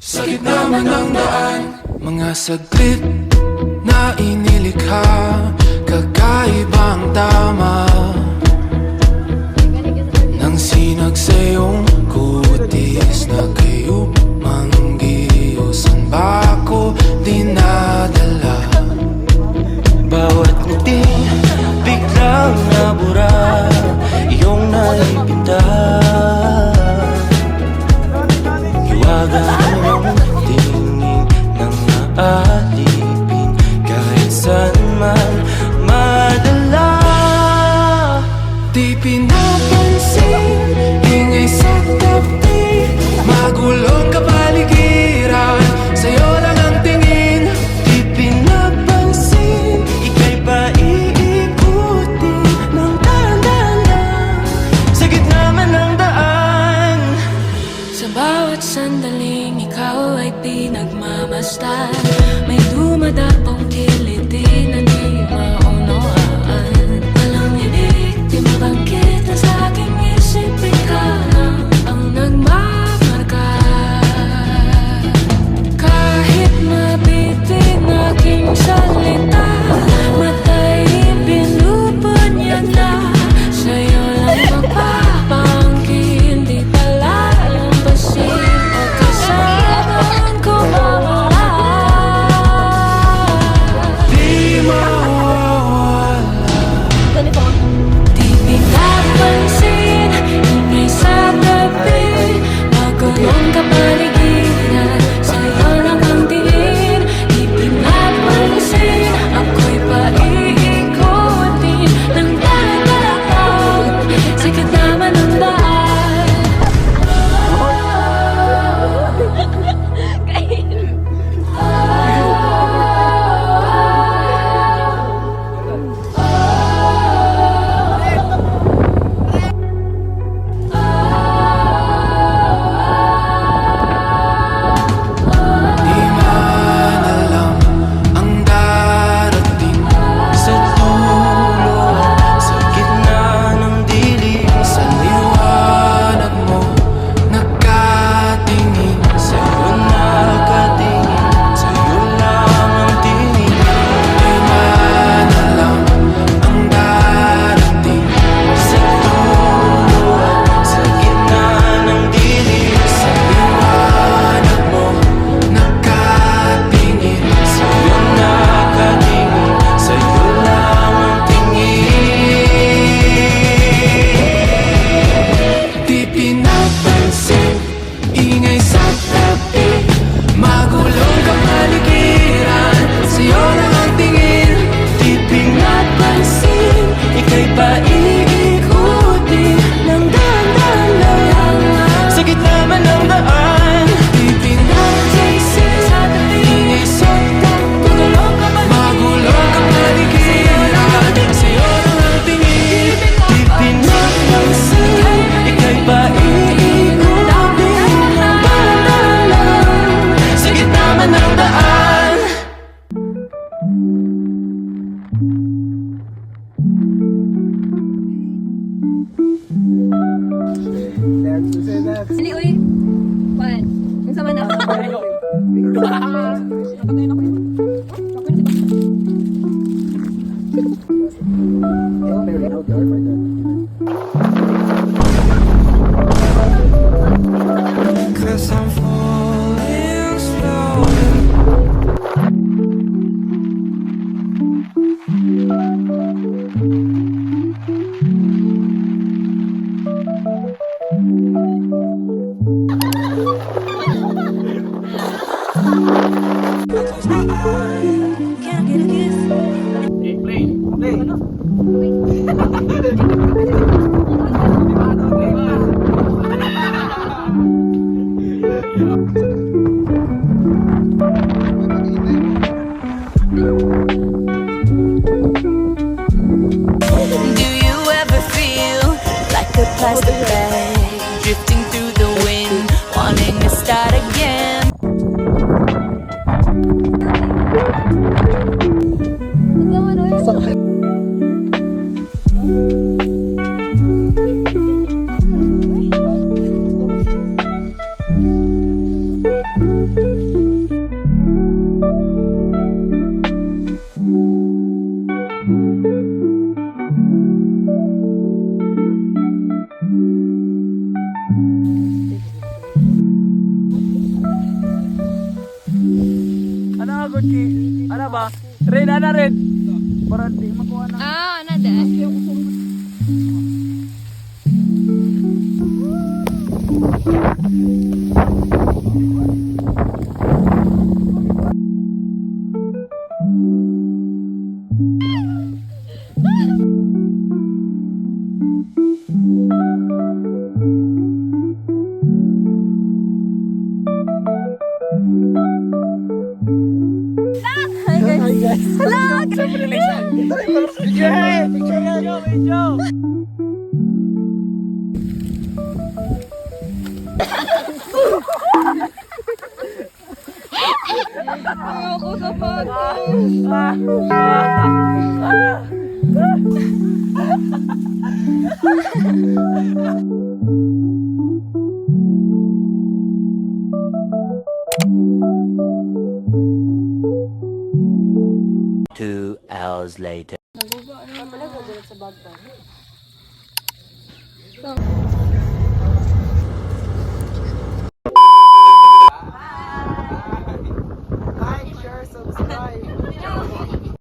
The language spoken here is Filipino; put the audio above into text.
Sa gitna man ng daan, mga saglit na inilikha, kakaibang tama nang sinag sa iyong kutis na kayo manggiusan ba ako dinadala? Bawat ngiti biglang nabura, iyong naipinta. Hiwaga ng tingin ng aalipin, kahit saan man madala. Di pinapansin, ingay sa tabi, magulong kapaligiran, sa'yo lang ang tingin. Di pinapansin, ika'y pa iikutin ng dahan-dahan lang, sa gitna man ng daan. Sa bawat sandaling ikaw ay pinagmamasdan, may dumadapong kiliti na di maunawaan. Walang ibig, di mabangkit na sa aking isip, ikaw lang ang nagmamarka. Kahit mabitin aking salita, matay pinupunyag na, sa'yo lang magpapangkin, di pala lampasin o kasama ko mawala. Di mawawala. Di pinapansin, ingay sa tabi, magulong kapaligiran, sa'yo lang ang tingin. Di pinapansin, ako'y paiikutin ng dahan-dahan, sa gitna man ng daan. Di man alam ang darating Sa dulo, sa gitna ng dilim, sa liwanag mo, nakatingin. sa'yo nakatingin, sa'yo lang ang tingin. Di man alam ang darating Sa dulo, sa gitna ng dilim, sa liwanag mo, nakatingin. sa'yo nakatingin, sa'yo lang ang tingin. Di pinapansin, ingay sa tabi, magulong kapaligiran, sa'yo lang ang tingin. Di pinapansin, ika'y paiikutin ng dahan-dahan lang, sa gitna man ng daan. Di pinapansin, ingay sa tabi, magulong kapaligiran, sa'yo lang ang tingin. Di pinapansin, ika'y paiikutin ng dahan-dahan lang, sa gitna man ng daan. Dali, uy. Pan. Ang sama na. Cause I'm falling slowly. Do you ever feel like a plastic bag drifting through the wind, wanting to start again? Pagod ki. Ano ba? Red, ana red. Para di makuha na. Ano dahil? Video. Ako sa photo. Two hours later. Like, share, subscribe.